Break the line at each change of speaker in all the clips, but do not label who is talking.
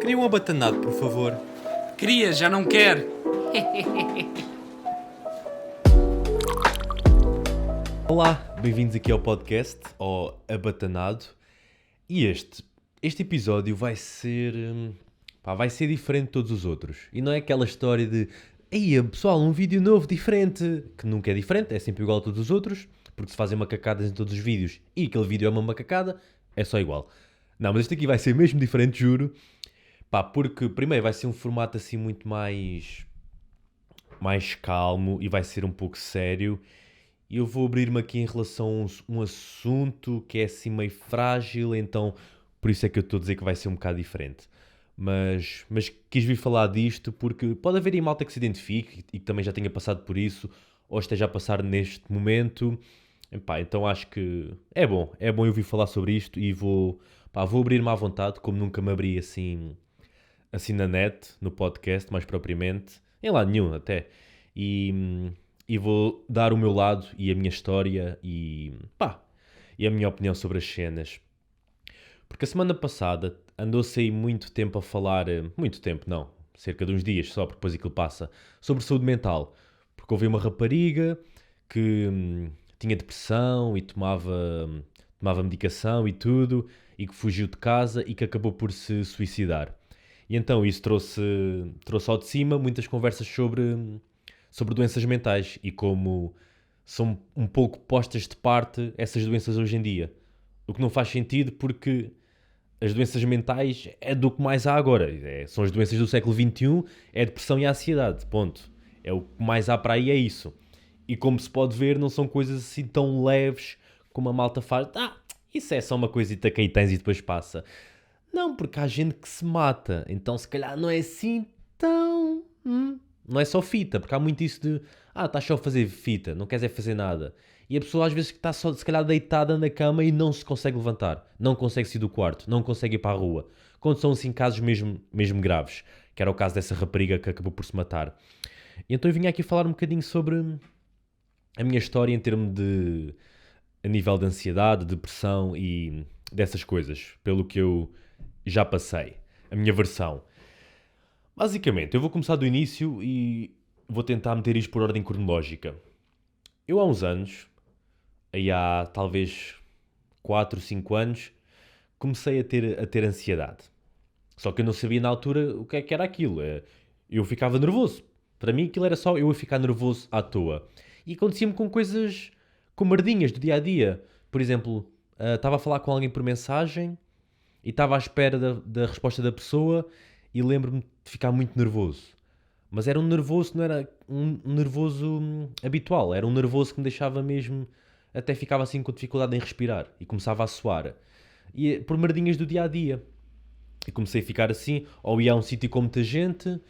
Queria um abatanado, por favor.
Queria, já não quer.
Olá, bem-vindos aqui ao podcast, ao Abatanado. E este episódio vai ser diferente de todos os outros. E não é aquela história de "Ei, pessoal, um vídeo novo, diferente", que nunca é diferente, é sempre igual a todos os outros, porque se fazem macacadas em todos os vídeos e aquele vídeo é uma macacada, é só igual. Não, mas este aqui vai ser mesmo diferente, juro. Porque primeiro vai ser um formato assim muito mais calmo e vai ser um pouco sério. E eu vou abrir-me aqui em relação a um assunto que é assim meio frágil, então por isso é que eu estou a dizer que vai ser um bocado diferente. Mas quis vir falar disto porque pode haver aí malta que se identifique e que também já tenha passado por isso ou esteja a passar neste momento. Então acho que é bom eu vir falar sobre isto e vou abrir-me à vontade, como nunca me abri assim na net, no podcast mais propriamente, em lado nenhum até. E vou dar o meu lado e a minha história e a minha opinião sobre as cenas. Porque a semana passada andou-se aí muito tempo a falar, muito tempo não, cerca de uns dias só, porque depois aquilo passa, sobre saúde mental. Porque houve uma rapariga que tinha depressão e tomava medicação e tudo, e que fugiu de casa e que acabou por se suicidar. E então isso trouxe ao de cima muitas conversas sobre doenças mentais e como são um pouco postas de parte essas doenças hoje em dia. O que não faz sentido porque as doenças mentais é do que mais há agora. São as doenças do século XXI, é a depressão e a ansiedade, ponto. É o que mais há para aí, é isso. E como se pode ver, não são coisas assim tão leves como a malta faz. Isso é só uma coisita que aí tens e depois passa. Não, porque há gente que se mata, então se calhar não é assim tão... Não é só fita, porque há muito isso de estás só a fazer fita, não queres é fazer nada. E a pessoa às vezes está só, se calhar, deitada na cama e não se consegue levantar, não consegue sair do quarto, não consegue ir para a rua. Quando são assim casos mesmo graves, que era o caso dessa rapariga que acabou por se matar. E então eu vim aqui falar um bocadinho sobre a minha história em termos de... a nível de ansiedade, depressão e dessas coisas, pelo que eu já passei, a minha versão. Basicamente, eu vou começar do início e vou tentar meter isto por ordem cronológica. Eu há uns anos, aí há talvez 4, 5 anos, comecei a ter ansiedade. Só que eu não sabia na altura o que é que era aquilo. Eu ficava nervoso. Para mim aquilo era só eu a ficar nervoso à toa. E acontecia-me com coisas, com merdinhas do dia-a-dia. Por exemplo, estava a falar com alguém por mensagem e estava à espera da resposta da pessoa e lembro-me de ficar muito nervoso. Mas era um nervoso, não era um nervoso habitual. Era um nervoso que me deixava mesmo... Até ficava assim com dificuldade em respirar e começava a suar. E por merdinhas do dia-a-dia. E comecei a ficar assim, ou ia a um sítio com muita gente,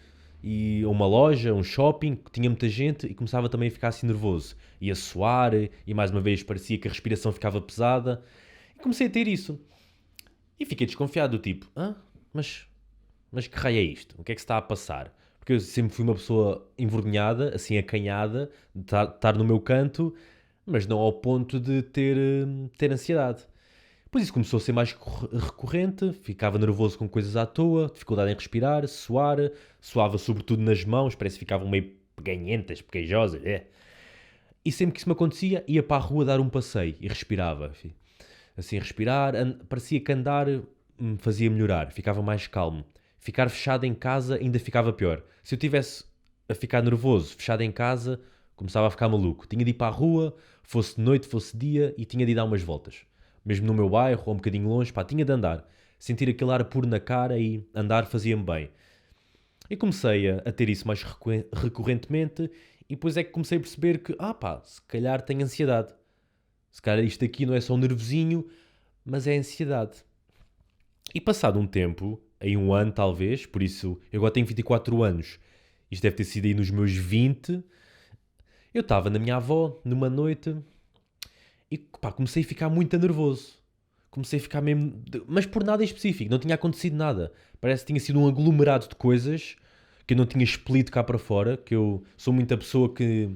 e uma loja, um shopping, que tinha muita gente, e começava também a ficar assim nervoso. Ia suar, e mais uma vez parecia que a respiração ficava pesada. E comecei a ter isso. E fiquei desconfiado, do tipo, mas que raio é isto? O que é que se está a passar? Porque eu sempre fui uma pessoa envergonhada, assim acanhada, de estar no meu canto, mas não ao ponto de ter ansiedade. Depois isso começou a ser mais recorrente, ficava nervoso com coisas à toa, dificuldade em respirar, suava sobretudo nas mãos, parece que ficavam meio peganhentas, pequejosas. E sempre que isso me acontecia, ia para a rua dar um passeio e respirava. Assim, respirar, parecia que andar me fazia melhorar, ficava mais calmo. Ficar fechado em casa ainda ficava pior. Se eu estivesse a ficar nervoso, fechado em casa, começava a ficar maluco. Tinha de ir para a rua, fosse de noite, fosse dia, e tinha de ir dar umas voltas. Mesmo no meu bairro, ou um bocadinho longe, tinha de andar. Sentir aquele ar puro na cara e andar fazia-me bem. E comecei a ter isso mais recorrentemente, e depois é que comecei a perceber que, se calhar tenho ansiedade. Se calhar isto aqui não é só um nervosinho, mas é ansiedade. E passado um tempo, aí um ano talvez, por isso eu agora tenho 24 anos, isto deve ter sido aí nos meus 20, eu estava na minha avó, numa noite, e comecei a ficar muito nervoso. Comecei a ficar mesmo... Mas por nada em específico, não tinha acontecido nada. Parece que tinha sido um aglomerado de coisas que eu não tinha expelido cá para fora, que eu sou muita pessoa que...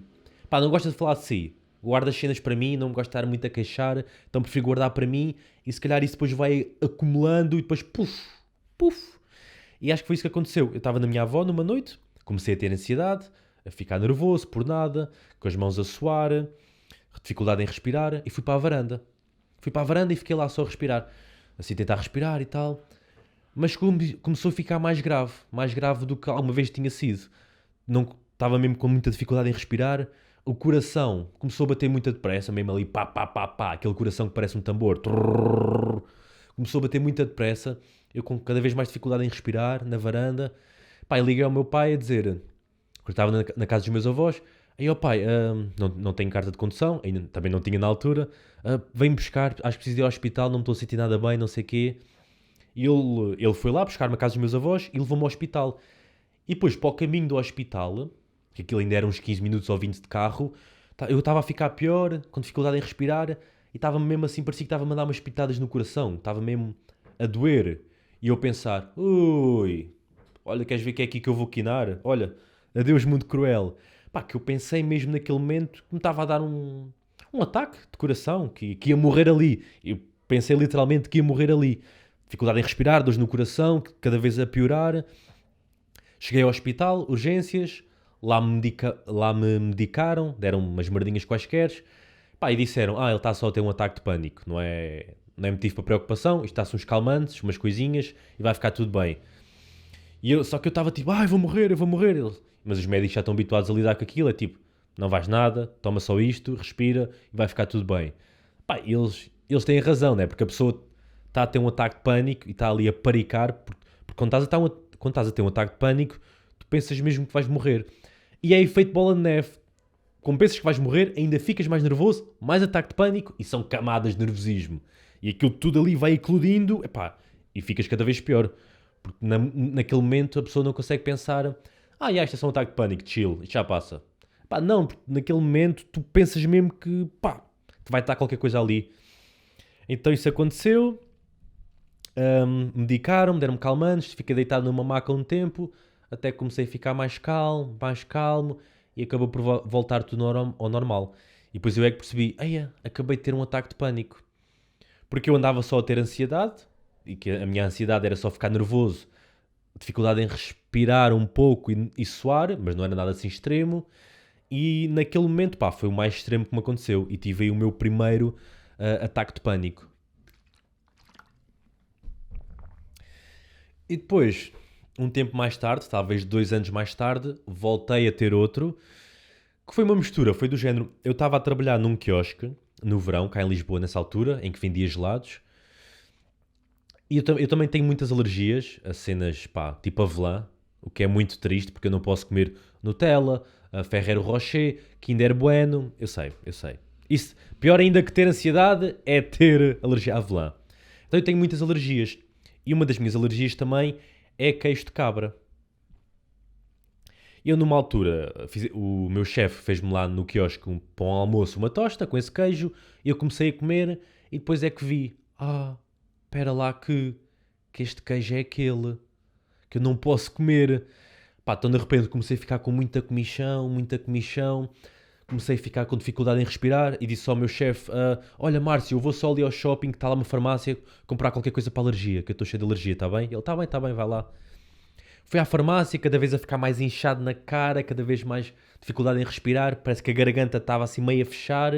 não gosta de falar de si. Guardo as cenas para mim, não me gosto de estar muito a queixar, então prefiro guardar para mim e se calhar isso depois vai acumulando e depois puf. E acho que foi isso que aconteceu. Eu estava na minha avó numa noite, comecei a ter ansiedade, a ficar nervoso por nada, com as mãos a suar, dificuldade em respirar, e fui para a varanda. Fui para a varanda e fiquei lá só a respirar. Assim, tentar respirar e tal. Mas começou a ficar mais grave do que alguma vez tinha sido. Não estava mesmo com muita dificuldade em respirar. O coração começou a bater muito depressa, mesmo ali, pá, pá, pá, pá, aquele coração que parece um tambor. Trrr, começou a bater muito depressa. Eu com cada vez mais dificuldade em respirar, na varanda. Pá, e liguei ao meu pai a dizer, porque estava na casa dos meus avós, aí, ó pai, não tenho carta de condução, ainda, também não tinha na altura, vem-me buscar, acho que preciso ir ao hospital, não me estou a sentir nada bem, não sei o quê. E ele foi lá buscar-me a casa dos meus avós e levou-me ao hospital. E depois, para o caminho do hospital, que aquilo ainda era uns 15 minutos ou 20 de carro, eu estava a ficar pior, com dificuldade em respirar, e estava mesmo assim, parecia que estava-me a dar umas pitadas no coração, estava mesmo a doer. E eu pensar, ui, olha, queres ver que é aqui que eu vou quinar? Olha, adeus mundo cruel. Pá, que eu pensei mesmo naquele momento que me estava a dar um ataque de coração, que ia morrer ali. Eu pensei literalmente que ia morrer ali. Dificuldade em respirar, dores no coração, cada vez a piorar. Cheguei ao hospital, urgências, lá me medicaram, deram umas merdinhas quaisquer. Pá, e disseram, ele está só a ter um ataque de pânico, não é motivo para preocupação, isto está-se uns calmantes, umas coisinhas, e vai ficar tudo bem. Só que eu estava tipo, eu vou morrer. Mas os médicos já estão habituados a lidar com aquilo, é tipo, não vais nada, toma só isto, respira e vai ficar tudo bem. Pá, eles têm razão, né? Porque a pessoa está a ter um ataque de pânico e está ali a panicar, porque quando estás a ter um ataque de pânico, tu pensas mesmo que vais morrer. E é efeito bola de neve. Como pensas que vais morrer, ainda ficas mais nervoso, mais ataque de pânico, e são camadas de nervosismo. E aquilo tudo ali vai eclodindo, e ficas cada vez pior. Porque naquele momento a pessoa não consegue pensar, isto é só um ataque de pânico, chill, isto já passa. Não, porque naquele momento tu pensas mesmo que, te vai estar qualquer coisa ali. Então isso aconteceu, medicaram-me, deram-me calmantes, fiquei deitado numa maca um tempo, até que comecei a ficar mais calmo, e acabou por voltar tudo ao normal. E depois eu é que percebi, acabei de ter um ataque de pânico. Porque eu andava só a ter ansiedade, e que a minha ansiedade era só ficar nervoso, dificuldade em respirar um pouco e suar, mas não era nada assim extremo. E naquele momento, foi o mais extremo que me aconteceu. E tive aí o meu primeiro ataque de pânico. E depois, um tempo mais tarde, talvez 2 anos mais tarde, voltei a ter outro, que foi uma mistura, foi do género, eu estava a trabalhar num quiosque, no verão, cá em Lisboa, nessa altura, em que vendia gelados, e eu também tenho muitas alergias a cenas, tipo avelã, o que é muito triste, porque eu não posso comer Nutella, Ferrero Rocher, Kinder Bueno, eu sei. Isso, pior ainda que ter ansiedade, é ter alergia à avelã. Então eu tenho muitas alergias, e uma das minhas alergias também é queijo de cabra. Eu numa altura, o meu chefe fez-me lá no quiosque para um almoço uma tosta com esse queijo, e eu comecei a comer, e depois é que vi, espera lá que este queijo é aquele, que eu não posso comer. Então de repente comecei a ficar com muita comichão, comecei a ficar com dificuldade em respirar, e disse ao meu chefe, olha Márcio, eu vou só ali ao shopping, que está lá uma farmácia, comprar qualquer coisa para alergia, que eu estou cheio de alergia, está bem? Ele, está bem, vai lá. Fui à farmácia, cada vez a ficar mais inchado na cara, cada vez mais dificuldade em respirar, parece que a garganta estava assim meio a fechar.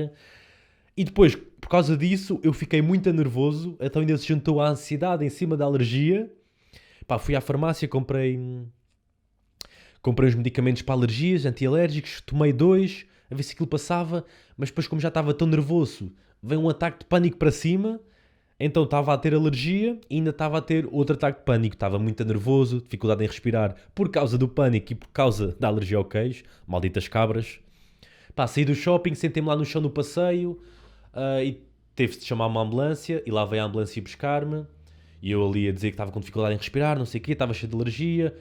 E depois, por causa disso, eu fiquei muito nervoso, então ainda se juntou a ansiedade em cima da alergia. Fui à farmácia, comprei uns medicamentos para alergias, antialérgicos, tomei 2, a ver se aquilo passava, mas depois como já estava tão nervoso, veio um ataque de pânico para cima. Então estava a ter alergia e ainda estava a ter outro ataque de pânico. Estava muito nervoso, dificuldade em respirar por causa do pânico e por causa da alergia ao queijo. Malditas cabras. Saí do shopping, sentei-me lá no chão no passeio, e teve-se de chamar uma ambulância, e lá veio a ambulância buscar-me. E eu ali a dizer que estava com dificuldade em respirar, não sei o quê, estava cheio de alergia.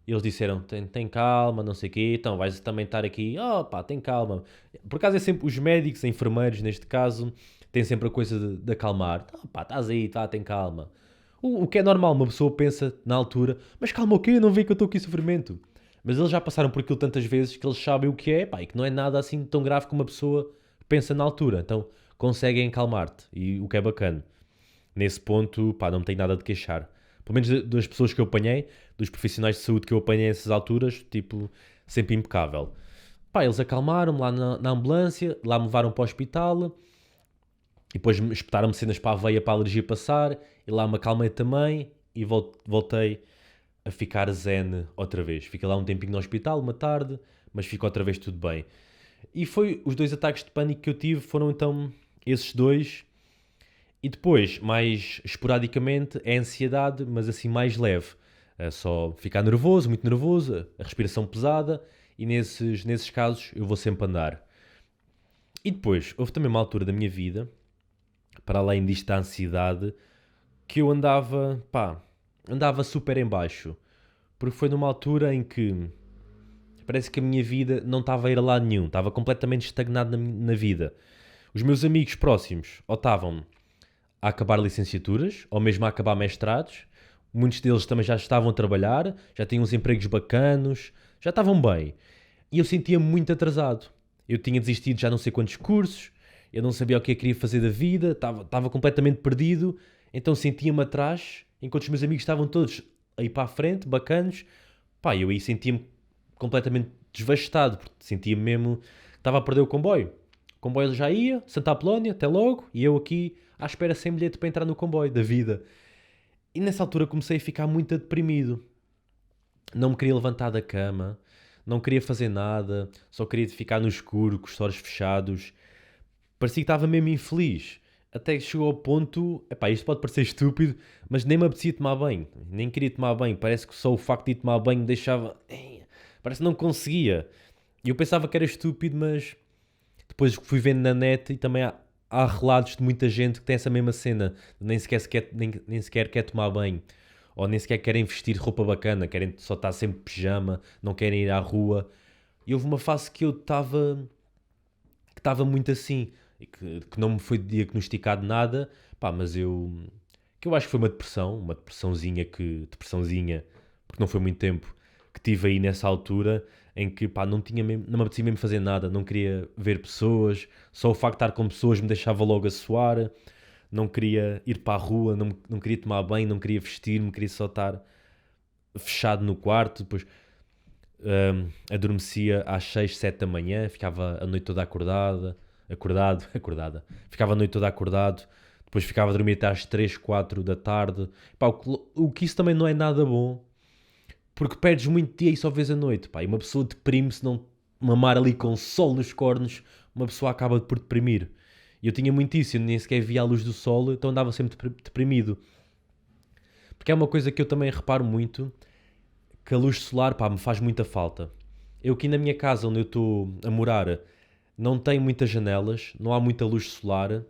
E eles disseram, tem calma, não sei o quê, então vais também estar aqui. Tem calma. Por acaso é sempre os médicos, enfermeiros neste caso, tem sempre a coisa de acalmar. Estás aí, tem calma. O que é normal, uma pessoa pensa na altura, mas calma o quê? Não vê que eu estou aqui em sofrimento. Mas eles já passaram por aquilo tantas vezes que eles sabem o que é, e que não é nada assim tão grave como uma pessoa pensa na altura. Então conseguem acalmar-te, e o que é bacana. Nesse ponto, não me tenho nada de queixar. pelo menos das pessoas que eu apanhei, dos profissionais de saúde que eu apanhei nessas alturas, tipo, sempre impecável. Pá, eles acalmaram-me lá na ambulância, lá me levaram para o hospital, e depois espetaram-me cenas para a veia, para a alergia passar, e lá me acalmei também, e voltei a ficar zen outra vez. Fiquei lá um tempinho no hospital, uma tarde, mas ficou outra vez tudo bem. E foi os 2 ataques de pânico que eu tive, foram então esses 2. E depois, mais esporadicamente, é ansiedade, mas assim mais leve. É só ficar nervoso, muito nervoso, a respiração pesada, e nesses casos eu vou sempre andar. E depois, houve também uma altura da minha vida, para além disto da ansiedade, que eu andava super em baixo. Porque foi numa altura em que parece que a minha vida não estava a ir a lado nenhum, estava completamente estagnado na vida. Os meus amigos próximos ou estavam a acabar licenciaturas, ou mesmo a acabar mestrados, muitos deles também já estavam a trabalhar, já tinham uns empregos bacanos, já estavam bem. E eu sentia-me muito atrasado. Eu tinha desistido já não sei quantos cursos, eu não sabia o que eu queria fazer da vida, estava completamente perdido, então sentia-me atrás, enquanto os meus amigos estavam todos a ir para a frente, bacanos. Pá, eu aí sentia-me completamente desvastado, porque sentia-me mesmo que estava a perder o comboio. O comboio já ia, Santa Apolónia, até logo, e eu aqui à espera sem bilhete para entrar no comboio da vida. E nessa altura comecei a ficar muito deprimido. Não me queria levantar da cama, não queria fazer nada, só queria ficar no escuro, com os olhos fechados. Parecia que estava mesmo infeliz. Até que chegou ao ponto, epá, isto pode parecer estúpido, mas nem me apetecia tomar banho. Nem queria tomar banho. Parece que só o facto de ir tomar banho me deixava... Parece que não conseguia. E eu pensava que era estúpido, mas depois fui vendo na net e também há relatos de muita gente que tem essa mesma cena. Nem sequer quer tomar banho. Ou nem sequer querem vestir roupa bacana. Querem só estar sempre de pijama. Não querem ir à rua. E houve uma fase que eu estava muito assim. E que não me foi diagnosticado nada. Pá, mas que eu acho que foi uma depressãozinha, porque não foi muito tempo, que tive aí nessa altura, em que pá, não me apetecia mesmo fazer nada, não queria ver pessoas, só o facto de estar com pessoas me deixava logo a suar, não queria ir para a rua, não queria tomar banho, não queria vestir-me, queria só estar fechado no quarto. Depois adormecia às 6, 7 da manhã, ficava a noite toda acordada, ficava a noite toda acordado, depois ficava a dormir até às 3, 4 da tarde. Pá, o que isso também não é nada bom, porque perdes muito dia e só vês a noite, pá, e uma pessoa deprime se não mamar ali com sol nos cornos, uma pessoa acaba por deprimir. E eu tinha muito isso, eu nem sequer via a luz do sol, então andava sempre deprimido. Porque é uma coisa que eu também reparo muito, que a luz solar, pá, me faz muita falta. Eu aqui na minha casa, onde eu estou a morar, não tem muitas janelas, não há muita luz solar,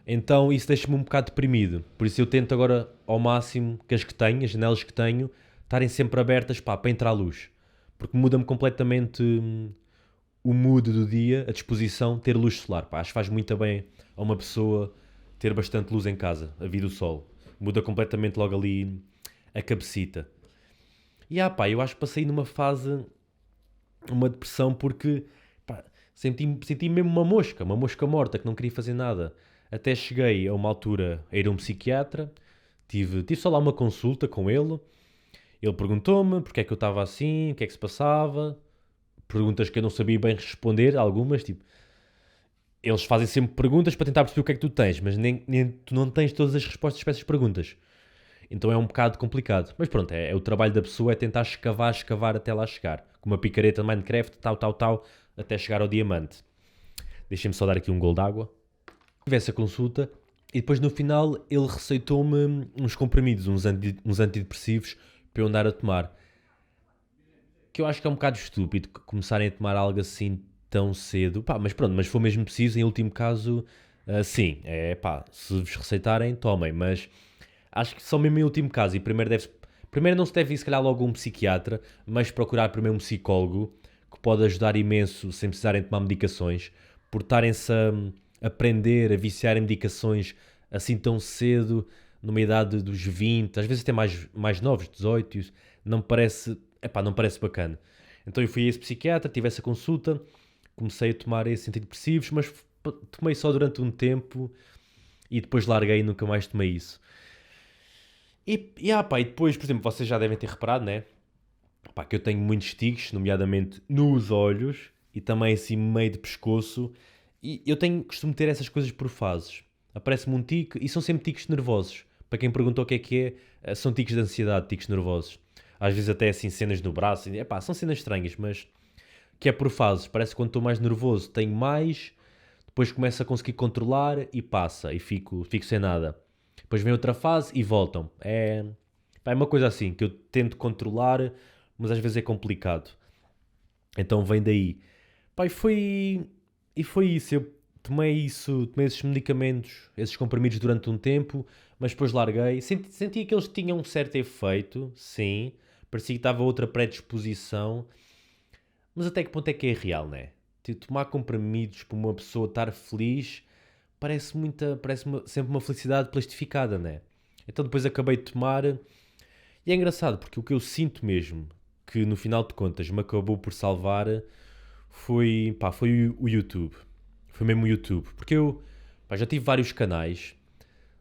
então isso deixa-me um bocado deprimido. Por isso eu tento agora, ao máximo, que as janelas que tenho, estarem sempre abertas, pá, para entrar luz. Porque muda-me completamente o mood do dia, a disposição, ter luz solar. Pá, acho que faz muito bem a uma pessoa ter bastante luz em casa, a vir do sol. Muda completamente logo ali a cabecita. E pá, eu acho que passei numa fase, uma depressão, porque pá, senti mesmo uma mosca morta, que não queria fazer nada. Até cheguei a uma altura a ir a um psiquiatra, tive só lá uma consulta com ele. Ele perguntou-me porque é que eu estava assim, o que é que se passava. Perguntas que eu não sabia bem responder, algumas, tipo... Eles fazem sempre perguntas para tentar perceber o que é que tu tens, mas nem tu não tens todas as respostas para essas perguntas. Então é um bocado complicado. Mas pronto, é o trabalho da pessoa, é tentar escavar até lá chegar. Com uma picareta de Minecraft, tal, até chegar ao diamante. Deixem-me só dar aqui um gol de água. Tive essa consulta e depois no final ele receitou-me uns comprimidos, uns antidepressivos para eu andar a tomar. Que eu acho que é um bocado estúpido começarem a tomar algo assim tão cedo. Pá, mas pronto, mas se for mesmo preciso, em último caso, sim, pá, se vos receitarem, tomem. Mas acho que só mesmo em último caso. E primeiro não se deve ir, se calhar, logo um psiquiatra, mas procurar primeiro um psicólogo, que pode ajudar imenso sem precisarem tomar medicações, por estarem-se a aprender, a viciar em medicações assim tão cedo, numa idade dos 20, às vezes até mais novos, 18, não me parece bacana. Então eu fui a esse psiquiatra, tive essa consulta, comecei a tomar esses antidepressivos, mas tomei só durante um tempo e depois larguei e nunca mais tomei isso. E depois, por exemplo, vocês já devem ter reparado, né? Pá, que eu tenho muitos tiques, nomeadamente nos olhos e também assim meio de pescoço. E eu costumo ter essas coisas por fases. Aparece-me um tique e são sempre tiques nervosos. Para quem perguntou o que é, são tiques de ansiedade, tiques nervosos. Às vezes até assim cenas no braço. Epá, são cenas estranhas, mas que é por fases. Parece que quando estou mais nervoso tenho mais, depois começo a conseguir controlar e passa, e fico sem nada. Depois vem outra fase e voltam. Pá, é uma coisa assim, que eu tento controlar, mas às vezes é complicado. Então vem daí. Pá, e foi isso. Eu tomei esses medicamentos, esses comprimidos durante um tempo, mas depois larguei. Sentia que eles tinham um certo efeito, sim. Parecia que estava outra predisposição. Mas até que ponto é que é real, né? Tipo, tomar comprimidos para uma pessoa estar feliz sempre uma felicidade plastificada, né? Então depois acabei de tomar. E é engraçado, porque o que eu sinto mesmo, que no final de contas me acabou por salvar, foi o YouTube. Foi mesmo o YouTube. Porque eu já tive vários canais,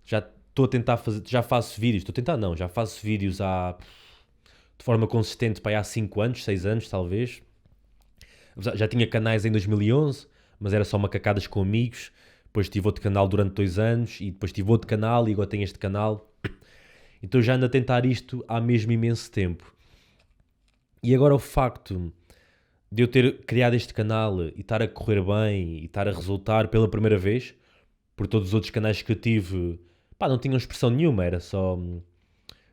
já estou a tentar fazer, já faço vídeos, estou a tentar não, já faço vídeos de forma consistente há 5 anos, 6 anos talvez. Já tinha canais em 2011, mas era só macacadas com amigos. Depois tive outro canal durante 2 anos e depois tive outro canal e agora tenho este canal. Então já ando a tentar isto há mesmo imenso tempo. E agora o facto de eu ter criado este canal e estar a correr bem e estar a resultar pela primeira vez, por todos os outros canais que eu tive, pá, não tinham expressão nenhuma, era só.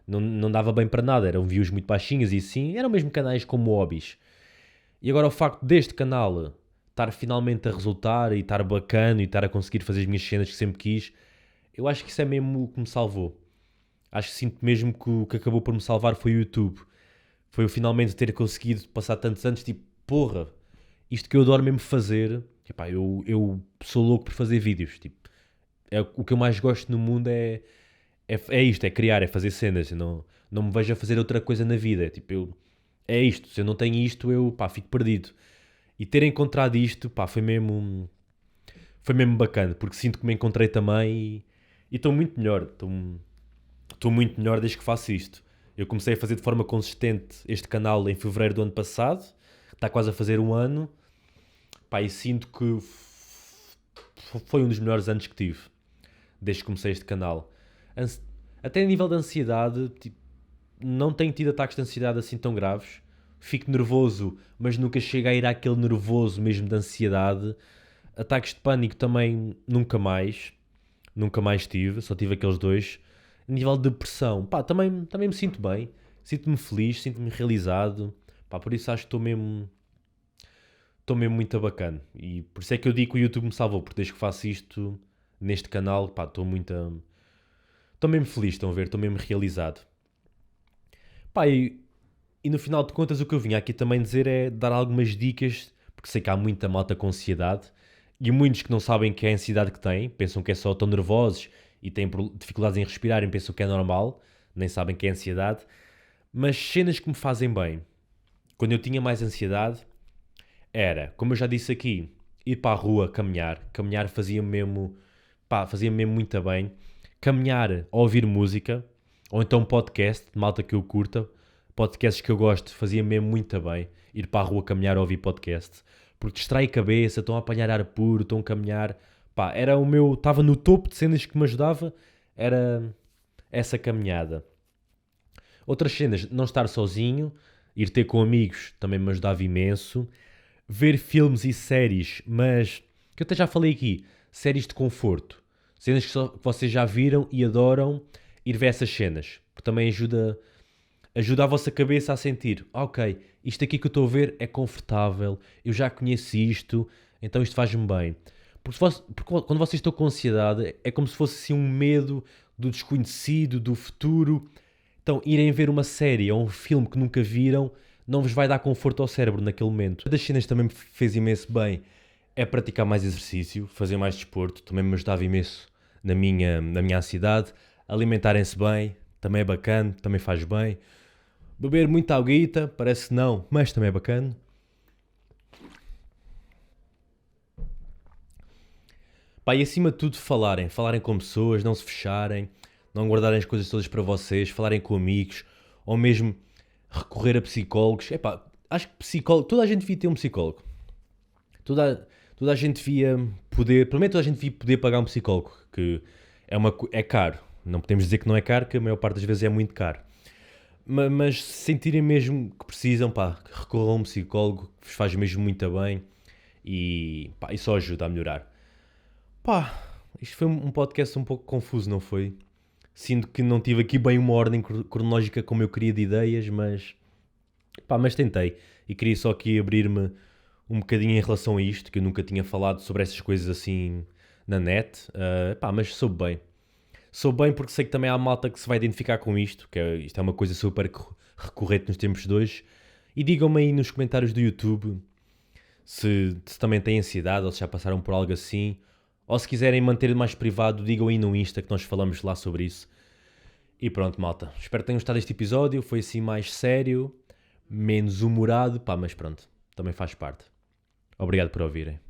Não dava bem para nada, eram views muito baixinhas e assim, eram mesmo canais como hobbies. E agora o facto deste canal estar finalmente a resultar e estar bacana e estar a conseguir fazer as minhas cenas que sempre quis, eu acho que isso é mesmo o que me salvou. Acho que sinto mesmo que o que acabou por me salvar foi o YouTube. Foi eu finalmente ter conseguido passar tantos anos, tipo, porra, isto que eu adoro mesmo fazer, epá, eu sou louco por fazer vídeos, tipo, o que eu mais gosto no mundo é isto, é criar, é fazer cenas, eu não me vejo a fazer outra coisa na vida, tipo, é isto, se eu não tenho isto, eu, pá, fico perdido. E ter encontrado isto, pá, foi mesmo bacana, porque sinto que me encontrei também e estou muito melhor, estou muito melhor desde que faço isto. Eu comecei a fazer de forma consistente este canal em fevereiro do ano passado, está quase a fazer um ano, pá, e sinto que foi um dos melhores anos que tive, desde que comecei este canal. Até a nível de ansiedade, tipo, não tenho tido ataques de ansiedade assim tão graves. Fico nervoso, mas nunca chego a ir àquele nervoso mesmo de ansiedade. Ataques de pânico também nunca mais tive, só tive aqueles dois. A nível de depressão, pá, também me sinto bem, sinto-me feliz, sinto-me realizado, pá, por isso acho que estou mesmo muito bacana. E por isso é que eu digo que o YouTube me salvou, porque desde que faço isto neste canal, pá, estou mesmo feliz, estão a ver, estou mesmo realizado. Pá, e no final de contas o que eu vim aqui também dizer é dar algumas dicas, porque sei que há muita malta com ansiedade e muitos que não sabem que é a ansiedade que têm, pensam que é só tão nervosos e têm dificuldades em respirar e pensam que é normal, nem sabem que é ansiedade, mas cenas que me fazem bem. Quando eu tinha mais ansiedade era, como eu já disse aqui, ir para a rua caminhar. Caminhar fazia-me mesmo, pá, fazia-me mesmo muito bem. Caminhar a ouvir música, ou então podcast, de malta que eu curta, podcasts que eu gosto, fazia mesmo muito bem. Ir para a rua caminhar a ouvir podcast, porque distrai a cabeça, estão a apanhar ar puro, estão a caminhar. Pá, era o meu, estava no topo de cenas que me ajudava, era essa caminhada. Outras cenas, não estar sozinho, ir ter com amigos também me ajudava imenso. Ver filmes e séries, mas que eu até já falei aqui, séries de conforto. Cenas que vocês já viram e adoram, ir ver essas cenas. Porque também ajuda a vossa cabeça a sentir, ok, isto aqui que eu estou a ver é confortável, eu já conheço isto, então isto faz-me bem. Porque quando vocês estão com ansiedade, é como se fosse assim um medo do desconhecido, do futuro. Então, irem ver uma série ou um filme que nunca viram não vos vai dar conforto ao cérebro naquele momento. Uma das cenas que também me fez imenso bem é praticar mais exercício, fazer mais desporto, também me ajudava imenso na minha ansiedade. Alimentarem-se bem, também é bacana, também faz bem. Beber muita aguita, parece que não, mas também é bacana. Pá, e acima de tudo falarem com pessoas, não se fecharem, não guardarem as coisas todas para vocês, falarem com amigos, ou mesmo recorrer a psicólogos. Epá, acho que psicólogo, toda a gente devia ter um psicólogo. Toda a gente devia poder, pelo menos toda a gente devia poder pagar um psicólogo, que é caro. Não podemos dizer que não é caro, que a maior parte das vezes é muito caro. Mas se sentirem mesmo que precisam, pá, recorram a um psicólogo, que vos faz mesmo muito bem e, pá, e só ajuda a melhorar. Pá, isto foi um podcast um pouco confuso, não foi? Sinto que não tive aqui bem uma ordem cronológica como eu queria de ideias, mas tentei. E queria só aqui abrir-me um bocadinho em relação a isto, que eu nunca tinha falado sobre essas coisas assim na net. Mas soube bem. Soube bem porque sei que também há malta que se vai identificar com isto, isto é uma coisa super recorrente nos tempos de hoje. E digam-me aí nos comentários do YouTube se também têm ansiedade ou se já passaram por algo assim. Ou se quiserem manter mais privado, digam aí no Insta que nós falamos lá sobre isso. E pronto, malta. Espero que tenham gostado deste episódio. Foi assim mais sério, menos humorado, mas pronto, também faz parte. Obrigado por ouvirem.